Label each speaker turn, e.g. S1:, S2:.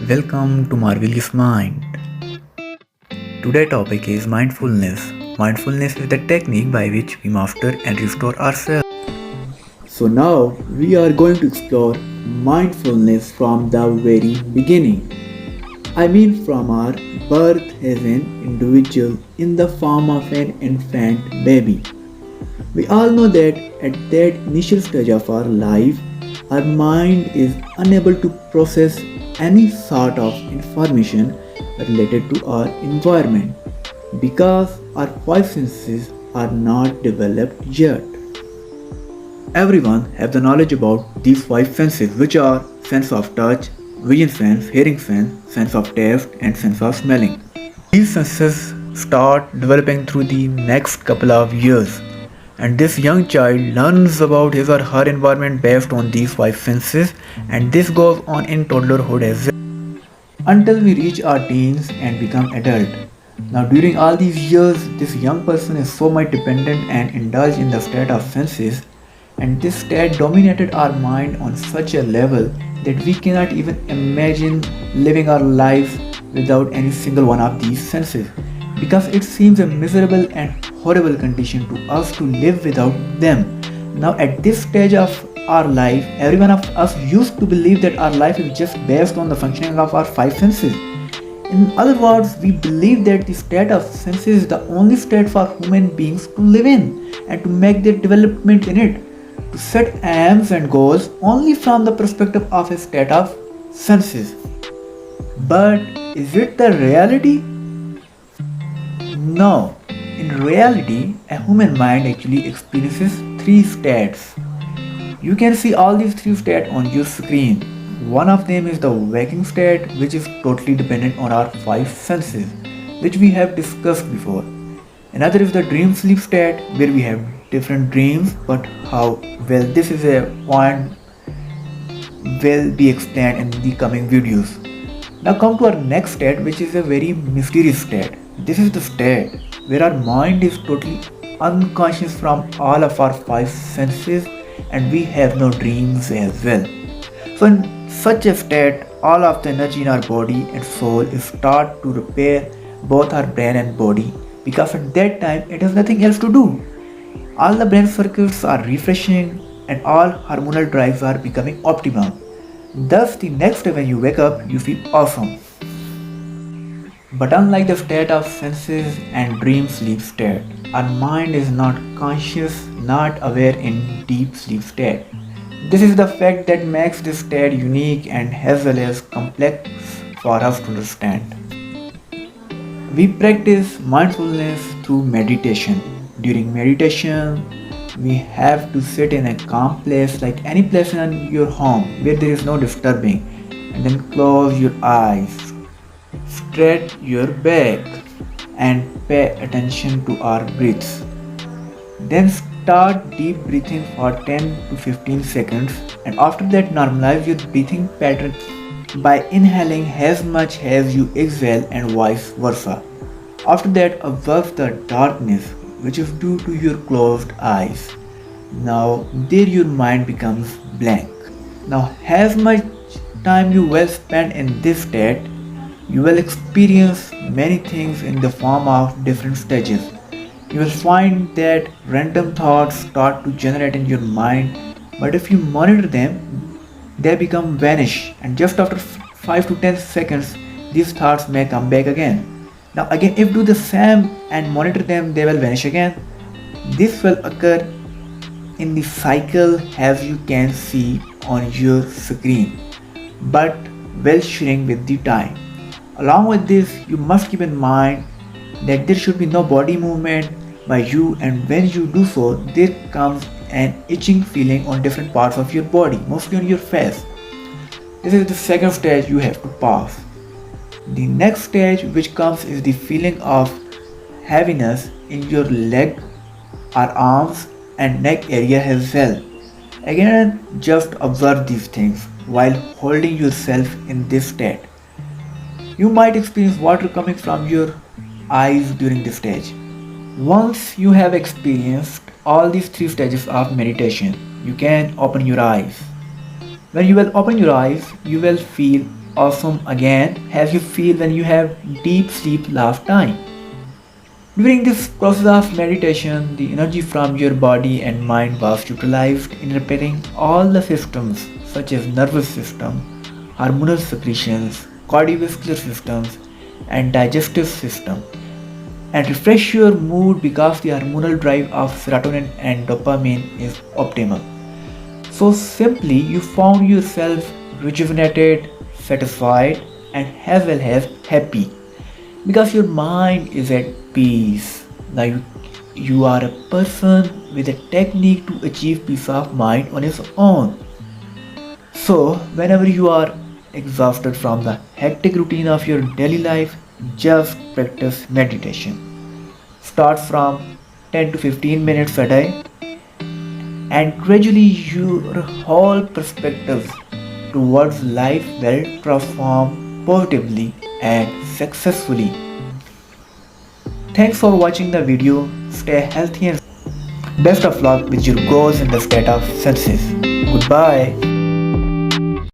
S1: Welcome to Marvellous Mind. Today's topic is mindfulness. Mindfulness is the technique by which we master and restore ourselves. So now we are going to explore mindfulness from the very beginning. I mean from our birth as an individual in the form of an infant baby. We all know that at that initial stage of our life, our mind is unable to process any sort of information related to our environment because our five senses are not developed yet. Everyone has the knowledge about these five senses, which are sense of touch, vision sense, hearing sense, sense of taste, and sense of smelling. These senses start developing through the next couple of years, and this young child learns about his or her environment based on these five senses, and this goes on in toddlerhood as well until we reach our teens and become adult. Now during all these years, this young person is so much dependent and indulged in the state of senses, and this state dominated our mind on such a level that we cannot even imagine living our lives without any single one of these senses, because it seems a miserable and horrible condition to us to live without them. Now at this stage of our life, every one of us used to believe that our life is just based on the functioning of our five senses. In other words, we believe that the state of senses is the only state for human beings to live in and to make their development in it, to set aims and goals only from the perspective of a state of senses. But is it the reality? No. In reality, a human mind actually experiences three states. You can see all these three states on your screen. One of them is the waking state, which is totally dependent on our five senses, which we have discussed before. Another is the dream sleep state, where we have different dreams, but how well this is a point will be explained in the coming videos. Now come to our next state, which is a very mysterious state. This is the state where our mind is totally unconscious from all of our five senses, and we have no dreams as well. So in such a state, all of the energy in our body and soul is start to repair both our brain and body, because at that time it has nothing else to do. All the brain circuits are refreshing and all hormonal drives are becoming optimum. Thus the next day when you wake up, you feel awesome. But unlike the state of senses and dream sleep state, our mind is not conscious, not aware in deep sleep state. This is the fact that makes this state unique and as well as complex for us to understand. We practice mindfulness through meditation. During meditation, we have to sit in a calm place like any place in your home where there is no disturbing, and then close your eyes, straight your back, and pay attention to our breaths. Then start deep breathing for 10 to 15 seconds, and after that normalize your breathing pattern by inhaling as much as you exhale and vice versa. After that, observe the darkness which is due to your closed eyes. Now there your mind becomes blank. Now as much time you will spend in this state, you will experience many things in the form of different stages. You will find that random thoughts start to generate in your mind, but if you monitor them, they become vanish, and just after 5 to 10 seconds, these thoughts may come back again. Now again, if do the same and monitor them, they will vanish again. This will occur in the cycle as you can see on your screen, but will shrink with the time. Along with this, you must keep in mind that there should be no body movement by you, and when you do so, there comes an itching feeling on different parts of your body, mostly on your face. This is the second stage you have to pass. The next stage which comes is the feeling of heaviness in your leg or arms and neck area as well. Again, just observe these things while holding yourself in this state. You might experience water coming from your eyes during this stage. Once you have experienced all these three stages of meditation, you can open your eyes. When you will open your eyes, you will feel awesome again as you feel when you have deep sleep last time. During this process of meditation, the energy from your body and mind was utilized in repairing all the systems such as nervous system, hormonal secretions, cardiovascular systems, and digestive system, and refresh your mood because the hormonal drive of serotonin and dopamine is optimal. So simply you found yourself rejuvenated, satisfied, and as well as happy because your mind is at peace. Now you are a person with a technique to achieve peace of mind on its own. So whenever you are exhausted from the hectic routine of your daily life, just practice meditation. Start from 10 to 15 minutes a day, and gradually your whole perspective towards life will transform positively and successfully. Thanks for watching the video. Stay healthy and best of luck with your goals in the state of senses. Goodbye.